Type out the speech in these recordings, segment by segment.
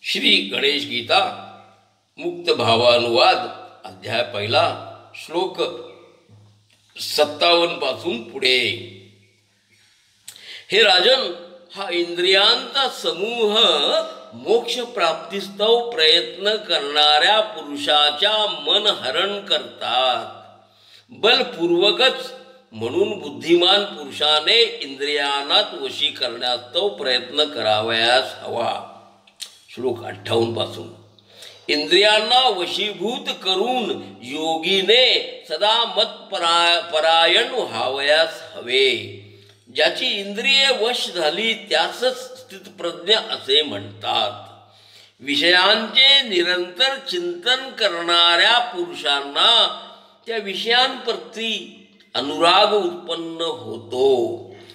श्री गणेश गीता मुक्त भावानुवाद अध्याय पहिला श्लोक 57 पासून पुढे। हे राजन, हा इंद्रियांचा समूह मोक्ष प्राप्तिस्तव प्रयत्न करणाऱ्या पुरुषाच्या मन हरण करतात। बलपूर्वकच म्हणून बुद्धिमान पुरुषाने इंद्रियांना वशी करण्यास्तव प्रयत्न करावयास हवा। श्लोक 58 पासून। इंद्रियांना वशीभूत करून योगीने सदा मतपरायण व्हावयास हवे। ज्याची इंद्रिये वश झाली त्यास स्थितप्रज्ञ असे म्हणतात। विषयांचे निरंतर चिंतन करणाऱ्या पुरुषांना त्या विषयांप्रती अनुराग उत्पन्न होतो।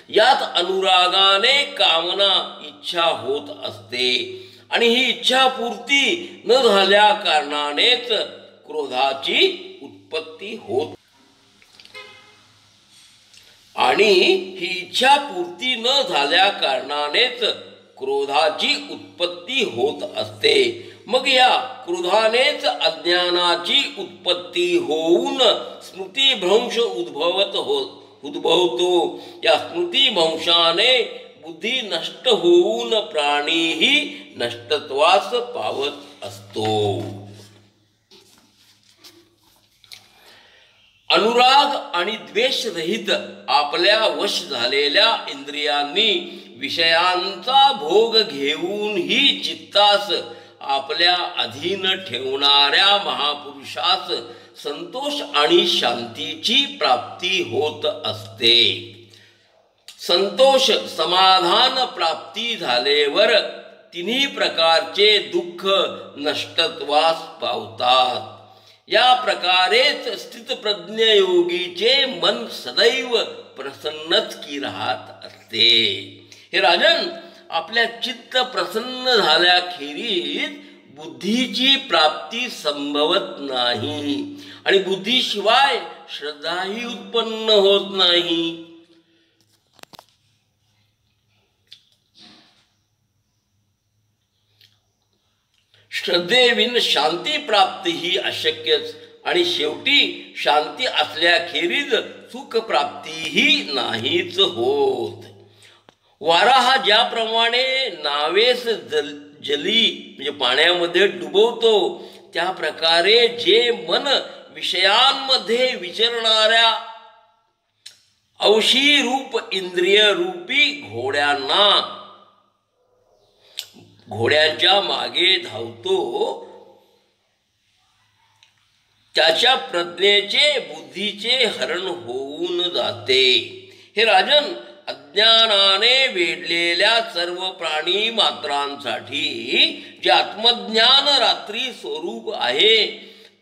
यात अनुरागाने कामना इच्छा होत असते आणि ही इच्छापूर्ती न झाल्या कारणानेच क्रोधाची उत्पत्ती होत आणि ही इच्छापूर्ती न झाल्या कारणानेच क्रोधाची उत्पत्ती होत असते। मग या क्रोधानेच अज्ञानाची उत्पत्ती होऊन स्मृतिभ्रंश उद्भवतो। या स्मृतिभ्रंशाने बुद्धी नष्ट होऊन प्राणीही नष्टत्वास पावत असतो। अनुराग आणि द्वेष रहित आपल्या वश झालेल्या इंद्रियांनी विषयांचा भोग घेऊनही चित्तास आपल्या अधीन ठेवणाऱ्या महापुरुषास संतोष आणि शांतीची प्राप्ती होत असते। संतोष समाधान प्राप्ती झालेवर तिन्ही प्रकारचे दुःख नष्टत्वास पावतात। या प्रकारेच स्थितप्रज्ञ योगीचे मन सदैव प्रसन्नच की राहत असते। हे राजन, आपल्या चित्त प्रसन्न झाल्याखेरीज बुद्धीची प्राप्ती संभवत नाही आणि बुद्धीशिवाय श्रद्धाही उत्पन्न होत नाही। श्रद्धेविन शांती प्राप्ती ही अशक्यच आणि शेवटी शांती असल्याखेरीज सुख प्राप्तीही नाहीच होत। वारा हा ज्याप्रमाणे नावेस जली म्हणजे पाण्यामध्ये डुबवतो, त्या प्रकारे जे मन विषयांमध्ये विचरणाऱ्या औषी रूप इंद्रिय रूपी घोड्यांच्या मागे धावतो, त्याच्या प्रज्ञेचे बुद्धीचे हरण होऊन जाते। हे राजन, अज्ञानाने वेढलेल्या सर्व प्राणी मात्रांसाठी जे आत्मज्ञान रात्री स्वरूप आहे,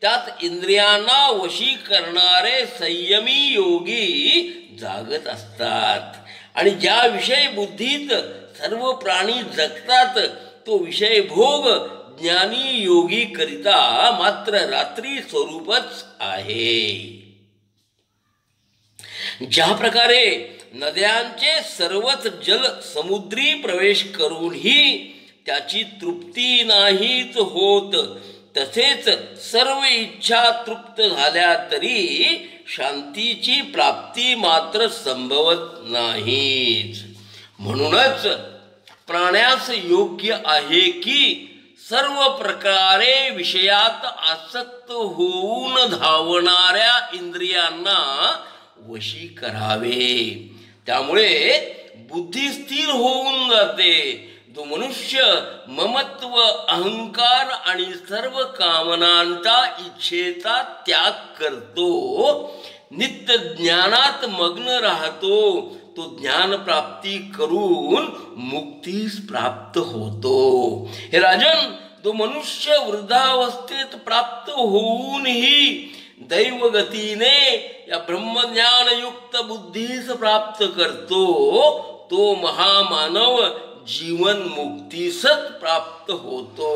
त्यात इंद्रियांना वशी करणारे संयमी योगी जागत असतात आणि ज्या विषय बुद्धीत सर्व प्राणी जगतात तो विषय भोग ज्ञानी योगी करिता मात्र रात्री स्वरूपच आहे। ज्या प्रकारे नद्यांचे सर्वच जल समुद्री प्रवेश करूनही त्याची तृप्ती नाहीच होत, तसेच सर्व इच्छा तृप्त झाल्या तरी शांतीची प्राप्ती मात्र संभवत नाहीच। म्हणूनच प्राण्यास योग्य आहे की सर्व प्रकारे विषयात आसक्त होऊन धावणाऱ्या इंद्रियांना वशी करावे। त्यामुळे बुद्धी स्थिर होऊन जाते। जो मनुष्य ममत्व, अहंकार आणि सर्व कामनांचा इच्छेचा त्याग करतो, नित्य ज्ञानात मग्न राहतो, तो ज्ञान प्राप्ती करून मुक्तीस प्राप्त होतो। हे राजन, तो मनुष्य वृद्धावस्थेत प्राप्त होऊनही दैवगतीने या ब्रह्मज्ञानयुक्त बुद्धीस प्राप्त करतो, तो महामानव जीवन मुक्तीसच प्राप्त होतो।